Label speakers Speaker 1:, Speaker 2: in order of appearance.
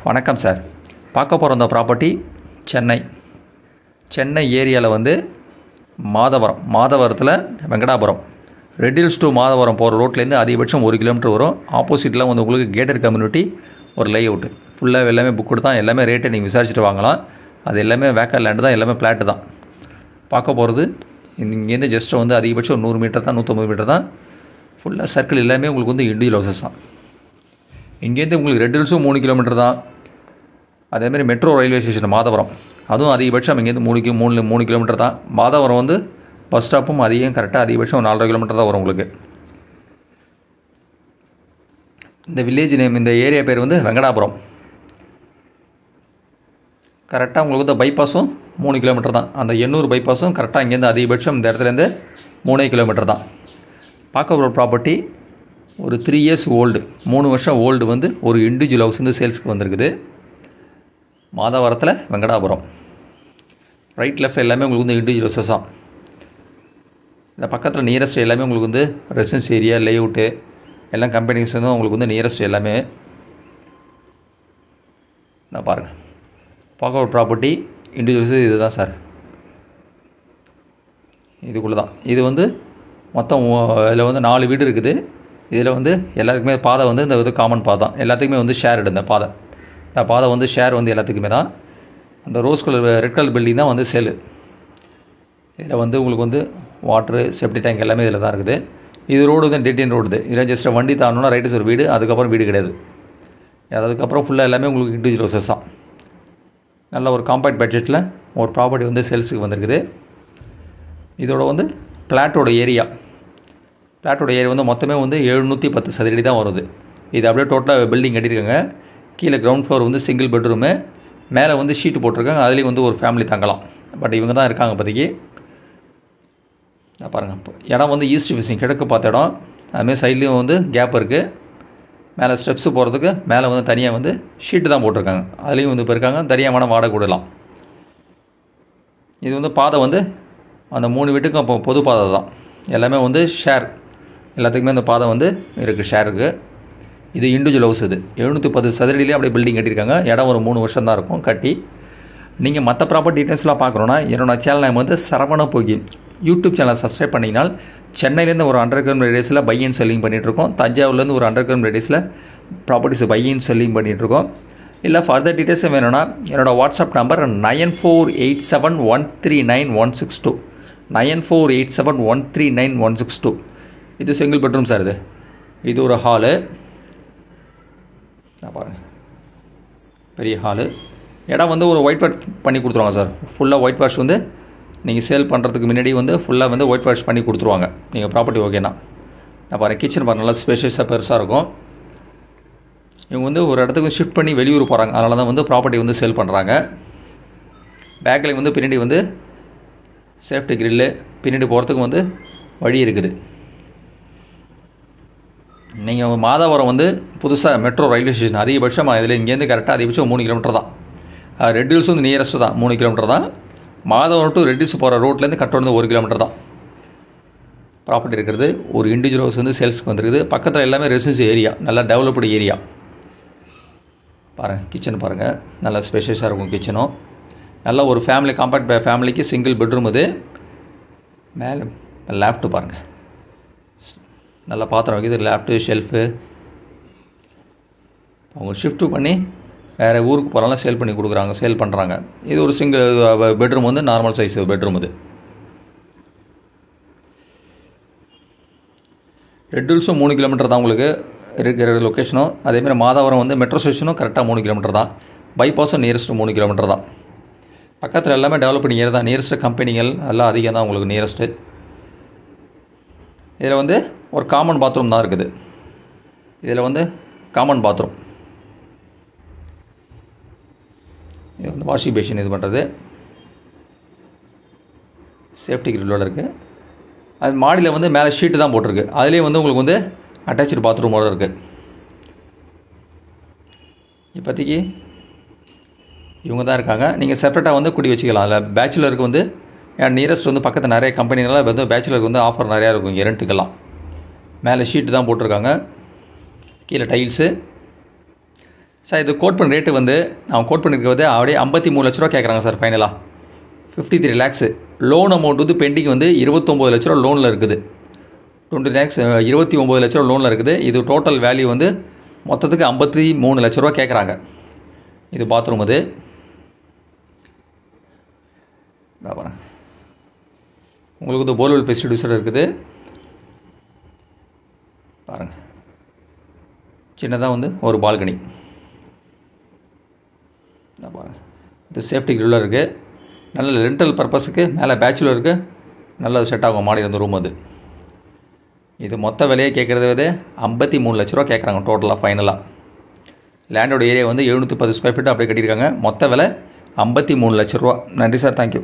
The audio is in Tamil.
Speaker 1: வணக்கம் சார். பார்க்க போகிற இந்த ப்ராப்பர்ட்டி சென்னை ஏரியாவில் வந்து மாதவரத்தில் Venkatapuram Red Hills to Madhavaram போகிற ரோட்லேருந்து அதிகபட்சம் 1 கிலோமீட்டர் வரும். ஆப்போசிட்டில் வந்து உங்களுக்கு கேட்டட் கம்யூனிட்டி ஒரு லே அவுட்டு ஃபுல்லாக எல்லாமே புக்கு தான். எல்லாமே ரேட்டை நீங்கள் விசாரிச்சுட்டு வாங்கலாம். அது எல்லாமே வேக்கல் லேண்டு தான், எல்லாமே பிளாட்டு தான். பார்க்க போகிறது இங்கேருந்து ஜஸ்ட்டு வந்து அதிகபட்சம் 100 மீட்டர் தான், 150 மீட்டர் தான். ஃபுல்லாக சர்க்கிள் எல்லாமே உங்களுக்கு வந்து இண்டிவிஜுவல் ஹவுசஸ் தான். இங்கேருந்து உங்களுக்கு ரெட் ஹில்ஸும் 3 கிலோமீட்டர் தான். அதேமாதிரி மெட்ரோ ரயில்வே ஸ்டேஷன் மாதவரம் அதுவும் அதிகபட்சம் இங்கேருந்து 3 கிலோமீட்டர் தான். மாதவரம் வந்து பஸ் ஸ்டாப்பும் அதிகபட்சம் 4.5 கிலோமீட்டர் தான் வரும் உங்களுக்கு. இந்த வில்லேஜ் நேம், இந்த ஏரியா பேர் வந்து வெங்கடாபுரம். கரெக்டாக உங்களுக்கு வந்து பைபாஸும் 3 கிலோமீட்டர் தான். அந்த எண்ணூர் பைபாஸும் கரெக்டாக இங்கேருந்து அதிகபட்சம் இந்த இடத்துலேருந்து 3 கிலோமீட்டர் தான். பார்க்க ஒரு ப்ராப்பர்ட்டி ஒரு 3 இயர்ஸ் ஓல்டு, 3 வருஷம் ஓல்டு வந்து ஒரு இண்டிவிஜுவல் ஹவுஸ் வந்து சேல்ஸுக்கு வந்திருக்குது. மாதவரத்தில் வெங்கடாபுரம். ரைட் லெஃப்ட் எல்லாமே உங்களுக்கு வந்து இண்டிவிஜுவல் ஹவுசஸ் தான். இந்த பக்கத்தில் நியரஸ்ட் எல்லாமே உங்களுக்கு வந்து ரெசிடென்ஸ் ஏரியா, லே அவுட்டு எல்லாம் கம்பெனிஸ் வந்து உங்களுக்கு வந்து நியரஸ்ட் எல்லாமே. நான் பாருங்கள், பார்க்க ஒரு ப்ராப்பர்ட்டி இண்டிவிஜுவல்ஸு இது தான் சார். இதுக்குள்ளே தான் இது வந்து மொத்தம் இதில் வந்து 4 வீடு இருக்குது. இதில் வந்து எல்லாருக்குமே பாதை வந்து இந்த இது காமன் பாதை தான். எல்லாத்துக்குமே வந்து ஷேர் இந்த பாதை வந்து ஷேர் வந்து எல்லாத்துக்குமே தான். அந்த rose colour red colour building தான் வந்து சேலு. இதில் வந்து உங்களுக்கு வந்து வாட்ரு, செப்டி டேங்க் எல்லாமே இதில் தான் இருக்குது. இது ரோடு வந்து டெட் எண்ட் ரோடு. இதில் ஜஸ்ட் வண்டி தாண்டணும்னா ரைட்டு ஒரு வீடு, அதுக்கப்புறம் வீடு கிடையாது. அதுக்கப்புறம் ஃபுல்லாக எல்லாமே உங்களுக்கு இண்டிவிஜுவல் ஹவுசஸ் தான். நல்ல ஒரு காம்பேக்ட் பட்ஜெட்டில் ஒரு ப்ராப்பர்ட்டி வந்து சேல்ஸுக்கு வந்திருக்குது. இதோட வந்து பிளாட்டோட ஏரியா வந்து மொத்தமே வந்து 710 சதுரடி தான் வருது. இது அப்படியே டோட்டலாக பில்டிங் கட்டியிருக்காங்க. கீழே கிரவுண்ட் ஃப்ளோர் வந்து சிங்கிள் பெட்ரூமு, மேலே வந்து ஷீட்டு போட்டிருக்காங்க. அதுலேயும் வந்து ஒரு ஃபேமிலி தங்கலாம். பட் இவங்க தான் இருக்காங்க இப்போதைக்கு. பாருங்கள், இடம் வந்து ஈஸ்ட் ஃபேஸிங், கிழக்கு பார்த்த இடம். அதுமாதிரி சைட்லேயும் வந்து கேப் இருக்குது. மேலே ஸ்டெப்ஸு போகிறதுக்கு மேலே வந்து தனியாக வந்து ஷீட்டு தான் போட்டிருக்காங்க. அதுலேயும் வந்து இப்போ இருக்காங்க. தனியாக வாடகை கொடுக்கலாம். இது வந்து பாதை வந்து அந்த 3 வீட்டுக்கும் அப்போ பொது பாதை தான். எல்லாமே வந்து ஷேர், எல்லாத்துக்குமே அந்த பாதை வந்து இருக்குது, ஷேருக்கு. இது இண்டிவிஜுவல் ஹவுஸ். இது 710 சதுரடியிலே அப்படியே பில்டிங் கட்டியிருக்காங்க. இடம் ஒரு 3 வருஷம் தான் இருக்கும் கட்டி. நீங்கள் மற்ற ப்ராப்பர்ட்டி டீட்டெயில்ஸ்லாம் பார்க்குறோன்னா என்னோடய சேனல் நேம் வந்து சரவண போகி. யூடியூப் சேனலை சப்ஸ்கிரைப் பண்ணிங்கனால் சென்னையிலேருந்து ஒரு 100 கிலோமீட்டர் ரேடியஸில் பை அண்ட் செல்லிங் பண்ணிகிட்ருக்கோம். தஞ்சாவூர்லேருந்து ஒரு 100 கிலோமீட்டர் ரேடியஸில் ப்ராப்பர்ட்டிஸ் பை அண்ட் செல்லிங் பண்ணிகிட்ருக்கோம். இல்லை ஃபர்தர் டீட்டெயில்ஸும் வேணும்னா என்னோடய வாட்ஸ்அப் நம்பர் 9487139162 9487139162. இது சிங்கிள் பெட்ரூம் சார். இது ஒரு ஹாலு. பாருங்கள், பெரிய ஹாலு. இடம் வந்து ஒரு ஒயிட் வாஷ் பண்ணி கொடுத்துருவாங்க சார். ஃபுல்லாக ஒயிட் வாஷ் வந்து நீங்கள் சேல் பண்ணுறதுக்கு முன்னாடி வந்து ஃபுல்லாக வந்து ஒயிட் வாஷ் பண்ணி கொடுத்துருவாங்க நீங்கள் ப்ராப்பர்ட்டி ஓகேனா. நான் பாருங்கள், கிச்சன் பாருங்கள், நல்லா ஸ்பேஷியஸாக பெருசாக இருக்கும். இவங்க வந்து ஒரு இடத்துக்கு ஷிஃப்ட் பண்ணி வெளியூர் போகிறாங்க. அதனால தான் வந்து ப்ராப்பர்ட்டி வந்து சேல் பண்ணுறாங்க. பேக்கில் வந்து பின்னாடி வந்து சேஃப்டி கிரில்லு, பின்னாடி போகிறதுக்கு வந்து வழி இருக்குது. நீங்கள் மாதவரம் வந்து புதுசாக மெட்ரோ ரயில்வே ஸ்டேஷன் அதிகபட்சம் இதில் இங்கேருந்து கரெக்டாக அதிகபட்சம் 3 கிலோமீட்டர் தான். ரெட் ஹில்ஸ் வந்து நியரஸ்ட்டு தான், 3 கிலோமீட்டர் தான். மாதவரம் டு ரெட் ஹில்ஸ் போகிற ரோட்லேருந்து கட்டோடு 1 கிலோமீட்டர் தான் ப்ராப்பர்ட்டி இருக்கிறது. ஒரு இண்டிவிஜுவல் ஹவுஸ் வந்து சேல்ஸுக்கு வந்துருக்குது. பக்கத்தில் எல்லாமே ரெசிடென்ஸ் ஏரியா, நல்லா டெவலப்டு ஏரியா. பாருங்கள், கிச்சன் பாருங்கள், நல்லா ஸ்பேஷியஸாக இருக்கும் கிச்சனும். நல்ல ஒரு ஃபேமிலி, காம்பேக்ட் ஃபேமிலிக்கு சிங்கிள் பெட்ரூம். இது மேலே லேஃப்ட்டு பாருங்கள், நல்லா பாத்திரம் வைக்கிது, லேஃப்ட்டு, ஷெல்ஃபு. அவங்க ஷிஃப்ட்டு பண்ணி வேறு ஊருக்கு போகிறாலும் சேல் பண்ணி கொடுக்குறாங்க, சேல் பண்ணுறாங்க. இது ஒரு சிங்கிள் பெட்ரூம் வந்து நார்மல் சைஸ் பெட்ரூம். இது ரெட் ஹில்ஸும் 3 கிலோமீட்டர் தான் உங்களுக்கு இருக்கிற லொக்கேஷனும். அதேமாதிரி மாதவரம் வந்து மெட்ரோ ஸ்டேஷனும் கரெக்டாக 3 கிலோமீட்டர் தான். பைபாஸும் நியரஸ்ட்டு 3 கிலோமீட்டர் தான். பக்கத்தில் எல்லாமே டெவலப்பிங் ஏரியா தான். நியரஸ்ட்டு கம்பெனிகள் எல்லாம் அதிகம் தான் உங்களுக்கு நியரஸ்ட்டு. இதில் வந்து ஒரு காமன் பாத்ரூம் தான் இருக்குது. இதில் வந்து காமன் பாத்ரூம், இது வந்து வாஷிங் பேஷன் இது பண்ணுறது, சேஃப்டி கிரில்லோடு இருக்குது. அது மாடியில் வந்து மேலே ஷீட்டு தான் போட்டிருக்கு. அதுலேயே வந்து உங்களுக்கு வந்து அட்டாச்சு பாத்ரூமோடு இருக்குது. இப்போதைக்கு இவங்க தான் இருக்காங்க. நீங்கள் செப்பரேட்டாக வந்து குடி வச்சுக்கலாம். அதில் பேச்சுலருக்கு வந்து நியரஸ்ட் வந்து பக்கத்தில் நிறைய கம்பெனிகள்லாம் வந்து பேச்சுலருக்கு வந்து ஆஃபர் நிறையா இருக்கும் இங்கே ரெண்ட்டுக்கெல்லாம். மேலே ஷீட்டு தான் போட்டிருக்காங்க, கீழே டைல்ஸு. சார் இது கோட் பண்ண ரேட்டு வந்து அவன் கோட் பண்ணியிருக்கிறது அப்படியே 53 லட்ச ரூபா கேட்குறாங்க சார் ஃபைனலாக. 53 lakhs. லோன் அமௌண்ட் வந்து பெண்டிங் வந்து 29 லட்ச ரூபா லோனில் இருக்குது. 20 lakhs 29 லட்ச ரூபா லோனில் இருக்குது. இது டோட்டல் வேல்யூ வந்து மொத்தத்துக்கு 53 லட்ச ரூபா கேட்குறாங்க. இது பாத்ரூம் அது பாருங்க. உங்களுக்கு வந்து போர்வெல் ஃபெசிலிட்டிஸோடு இருக்குது பாருங்கள். சின்னதாக வந்து ஒரு பால்கனி பாருங்கள். இது சேஃப்டி கிரில்லாக இருக்குது. நல்ல ரெண்டல் பர்பஸுக்கு மேலே பேச்சுலருக்கு நல்ல செட் ஆகும் மாடி அந்த ரூம் அது. இது மொத்த விலையை கேட்குறது வந்து 53 லட்ச ரூபா கேட்குறாங்க டோட்டலாக ஃபைனலாக. லேண்டோட ஏரியா வந்து 710 ஸ்கொயர் ஃபீட் அப்படியே கட்டியிருக்காங்க. மொத்த விலை 53 லட்ச ரூபா. நன்றி சார், தேங்க்யூ.